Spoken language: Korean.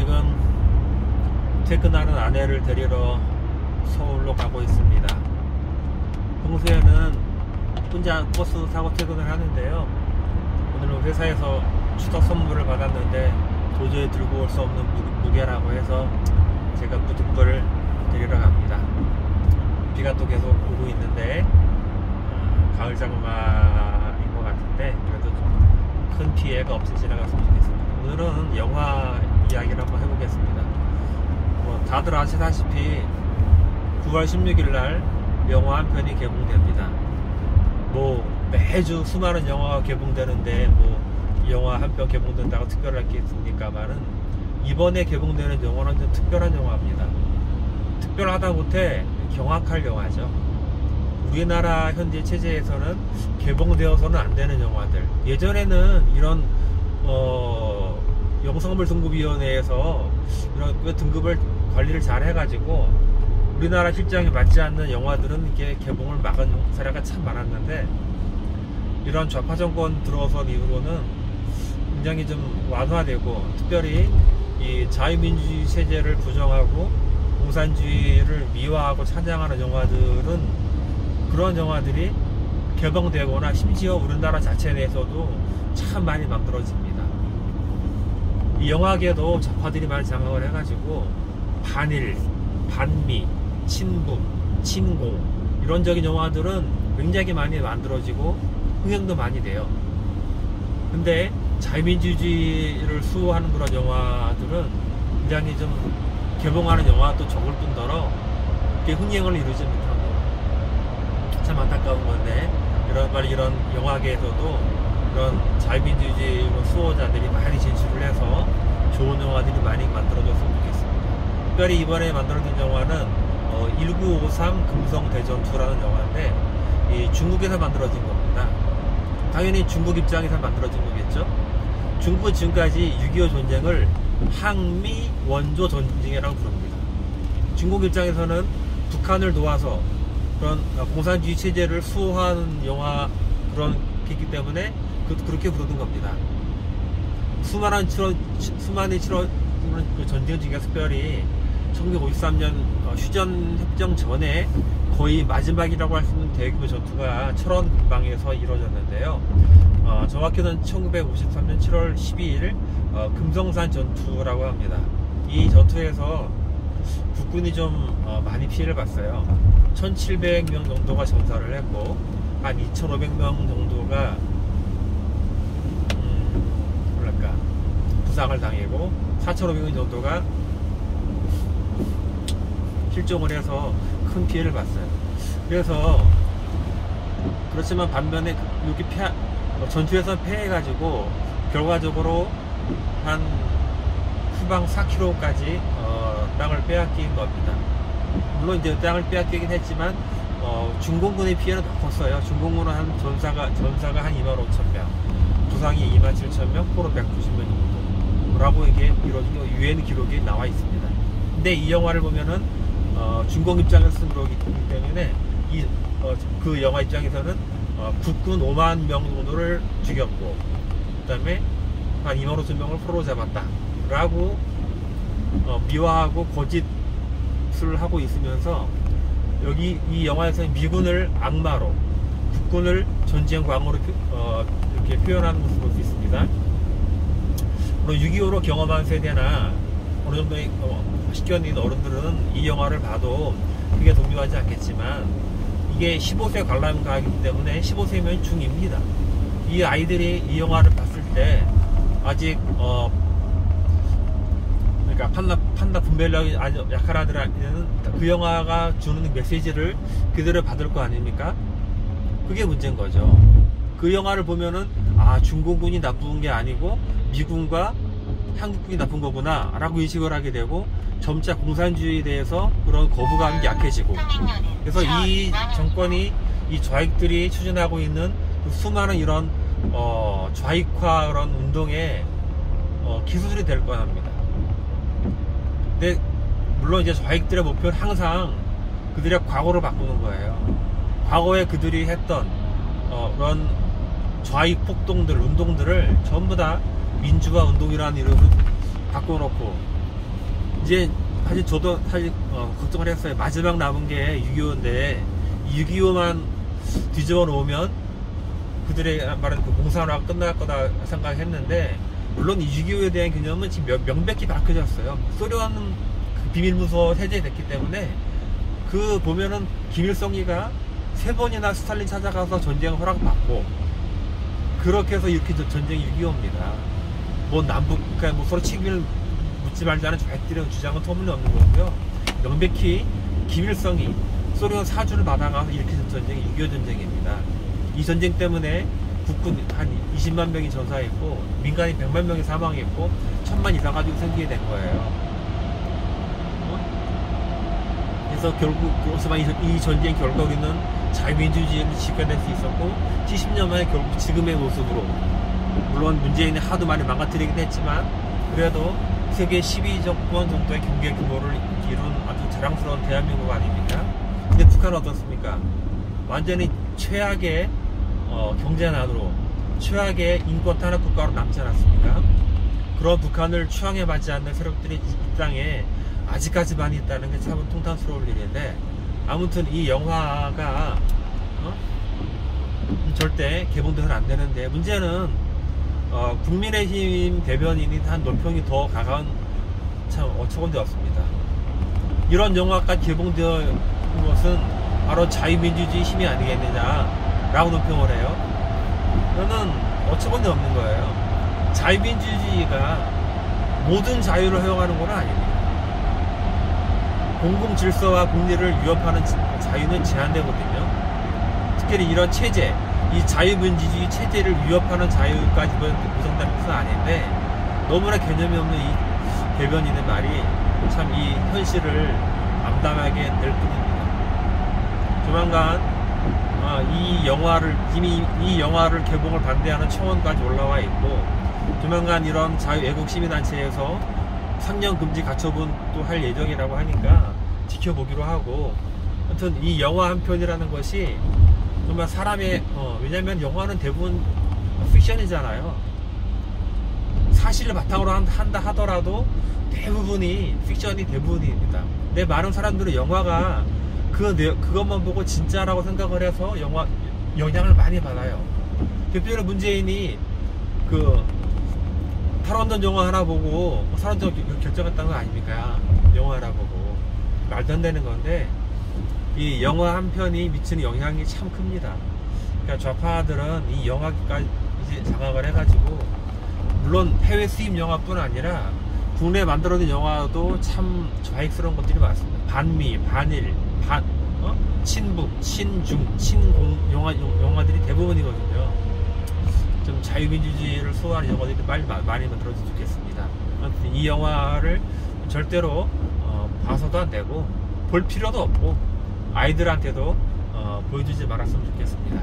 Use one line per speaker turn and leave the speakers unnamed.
지금 퇴근하는 아내를 데리러 서울로 가고 있습니다. 평소에는 혼자 버스 타고 퇴근을 하는데요, 오늘은 회사에서 추석 선물을 받았는데 도저히 들고 올 수 없는 무게라고 해서 제가 무등벌을 데리러 갑니다. 비가 또 계속 오고 있는데 가을 장마인 것 같은데 그래도 좀 큰 피해가 없이 지나갔으면 좋겠습니다. 오늘은 영화 이야기를 한번 해보겠습니다. 다들 아시다시피 9월 16일 날 영화 한 편이 개봉됩니다. 매주 수많은 영화가 개봉되는데 이 영화 한 편 개봉된다고 특별할 게 있습니까만은, 이번에 개봉되는 영화는 좀 특별한 영화입니다. 특별하다 못해 경악할 영화죠. 우리나라 현재 체제에서는 개봉되어서는 안 되는 영화들, 예전에는 이런 영상물 등급위원회에서 이런 등급을 관리를 잘 해가지고 우리나라 실정에 맞지 않는 영화들은 이게 개봉을 막은 사례가 참 많았는데, 이런 좌파 정권 들어선 이후로는 굉장히 좀 완화되고, 특별히 이 자유민주주의 체제를 부정하고 공산주의를 미화하고 찬양하는 영화들은, 그런 영화들이 개봉되거나 심지어 우리나라 자체 내에서도 참 많이 만들어집니다. 이 영화계도 좌파들이 많이 장악을 해가지고 반일, 반미, 친북, 친공 이런적인 영화들은 굉장히 많이 만들어지고 흥행도 많이 돼요. 근데 자유민주주의를 수호하는 그런 영화들은 굉장히 좀 개봉하는 영화도 적을 뿐더러 흥행을 이루지 못합니다. 참 안타까운 건데, 이런 영화계에서도 이런 자유민주주의로 수호자들이 많이 진출을 해서 좋은 영화들이 많이 만들어졌으면 좋겠습니다. 특별히 이번에 만들어진 영화는 1953 금성대전투라는 영화인데, 이 중국에서 만들어진 겁니다. 당연히 중국 입장에서 만들어진 거겠죠. 중국은 지금까지 6.25 전쟁을 항미 원조 전쟁이라고 부릅니다. 중국 입장에서는 북한을 도와서 그런 공산주의 체제를 수호하는 영화 그런 게 있기 때문에 그렇게 부르는 겁니다. 수많은 전쟁 중에 특별히 1953년 휴전협정 전에 거의 마지막이라고 할 수 있는 대규모 전투가 철원 근방에서 이루어졌는데요. 정확히는 1953년 7월 12일 금성산 전투라고 합니다. 이 전투에서 국군이 좀 많이 피해를 봤어요. 1700명 정도가 전사를 했고, 한 2500명 정도가 부상을 당하고, 4500명 정도가 실종을 해서 큰 피해를 봤어요. 그래서 그렇지만 반면에 여기 전투에서 패해가지고 결과적으로 한 후방 4km까지 땅을 빼앗긴 겁니다. 물론 이제 땅을 빼앗기긴 했지만 중공군의 피해는 더 컸어요. 중공군은 전사가 한 25,000명, 부상이 27,000명, 포로 190명 정도라고 이게 이루어진 유엔 기록이 나와 있습니다. 근데 이 영화를 보면은 중공 입장에서 쓴 거기 때문에 그 영화 입장에서는 국군 5만 명 정도를 죽였고, 그 다음에 한 25,000명을 포로 잡았다 라고 미화하고 거짓을 하고 있으면서, 여기 이 영화에서는 미군을 악마로, 국군을 전쟁 광으로 이렇게 표현하는 것을 볼 수 있습니다. 물론 6.25로 경험한 세대나 어느 정도의 식견 있는 어른들은 이 영화를 봐도 크게 동요하지 않겠지만, 이게 15세 관람가이기 때문에 15세면 중입니다. 이 아이들이 이 영화를 봤을 때 아직 그러니까 판단 분별력이 아주 약한 아들한테는 그 영화가 주는 메시지를 그대로 받을 거 아닙니까? 그게 문제인 거죠. 그 영화를 보면은 중공군이 나쁜 게 아니고 미군과 한국군이 나쁜 거구나 라고 인식을 하게 되고, 점차 공산주의에 대해서 그런 거부감이 약해지고, 그래서 이 정권이, 이 좌익들이 추진하고 있는 수많은 이런 좌익화 그런 운동에 기술이 될 거랍니다. 근데 물론 이제 좌익들의 목표는 항상 그들의 과거를 바꾸는 거예요. 과거에 그들이 했던 그런 좌익 폭동들, 운동들을 전부 다 민주화 운동이라는 이름으로 바꿔놓고 이제 사실 저도 사실 걱정을 했어요. 마지막 남은 게 6.25인데 6.25만 뒤집어 놓으면 그들의 말하는 그 공산화가 끝날 거다 생각했는데, 물론 이 6.25에 대한 개념은 지금 명백히 밝혀졌어요. 소련 그 비밀문서 해제됐기 때문에 그 보면은 김일성이가 3번이나 스탈린 찾아가서 전쟁 허락받고 그렇게 해서 이렇게 전쟁이 6.25입니다. 뭐 남북 뭐 서로 책임을 묻지 말자는 절대로 주장은 터무니없는 거고요. 명백히 김일성이 소련 사주를 받아가서 이렇게 된 전쟁이 6.25 전쟁입니다. 이 전쟁 때문에 국군 한 20만 명이 전사했고 민간인 100만 명이 사망했고 1000만 이상 가지고 생기게 된 거예요. 그래서 결국 이 전쟁 결과 우리는 자유민주주의를 지켜낼 수 있었고 70년 만에 결국 지금의 모습으로, 물론 문재인이 하도 많이 망가뜨리긴 했지만 그래도 세계 12조권 정도의 경제 규모를 이룬 아주 자랑스러운 대한민국 아닙니까? 근데 북한은 어떻습니까? 완전히 최악의 경제난으로, 최악의 인권 탄압 국가로 남지 않았습니까? 그런 북한을 추앙해받지 않는 세력들이 이 땅에 아직까지 많이 있다는 게 참 통탄스러울 일인데, 아무튼 이 영화가 절대 개봉돼서는 안 되는데, 문제는 국민의힘 대변인이 한 논평이 더 가까운 참 어처구니 없습니다. 이런 영화가 개봉되어 있는 것은 바로 자유민주주의 힘이 아니겠느냐 라고 논평을 해요. 저는 어처구니 없는 거예요. 자유민주주의가 모든 자유를 허용하는 건 아닙니다. 공공질서와 공리를 위협하는 자유는 제한되거든요. 특히 이런 체제, 이 자유민주주의 체제를 위협하는 자유까지 보장되는 것은 아닌데, 너무나 개념이 없는 이 대변인의 말이 참 이 현실을 암담하게 낼 뿐입니다. 조만간 이미 이 영화를 개봉을 반대하는 청원까지 올라와 있고, 조만간 이런 자유애국시민단체에서 3년 금지 가처분 또 할 예정이라고 하니까 지켜보기로 하고, 아무튼 이 영화 한 편이라는 것이 정말 사람의 왜냐면 영화는 대부분 픽션이잖아요. 사실을 바탕으로 한다 하더라도 대부분이 픽션이 대부분입니다. 근데 많은 사람들은 영화가 그것만 보고 진짜라고 생각을 해서 영향을 많이 받아요. 대표적으로 문재인이 그 탈원전 영화 하나 보고 탈원전 결정했다는 거 아닙니까? 영화 하나 보고 말도 안 되는 건데, 이 영화 한 편이 미치는 영향이 참 큽니다. 그러니까 좌파들은 이 영화까지 장악을 해가지고, 물론 해외 수입 영화뿐 아니라 국내에 만들어진 영화도 참 좌익스러운 것들이 많습니다. 반미, 반일, 친북, 친중, 친공 영화들이 대부분이거든요. 좀 자유민주주의를 소화하는 영화들이 많이 만들어졌으면 좋겠습니다. 아무튼 이 영화를 절대로 봐서도 안 되고 볼 필요도 없고 아이들한테도 보여주지 말았으면 좋겠습니다.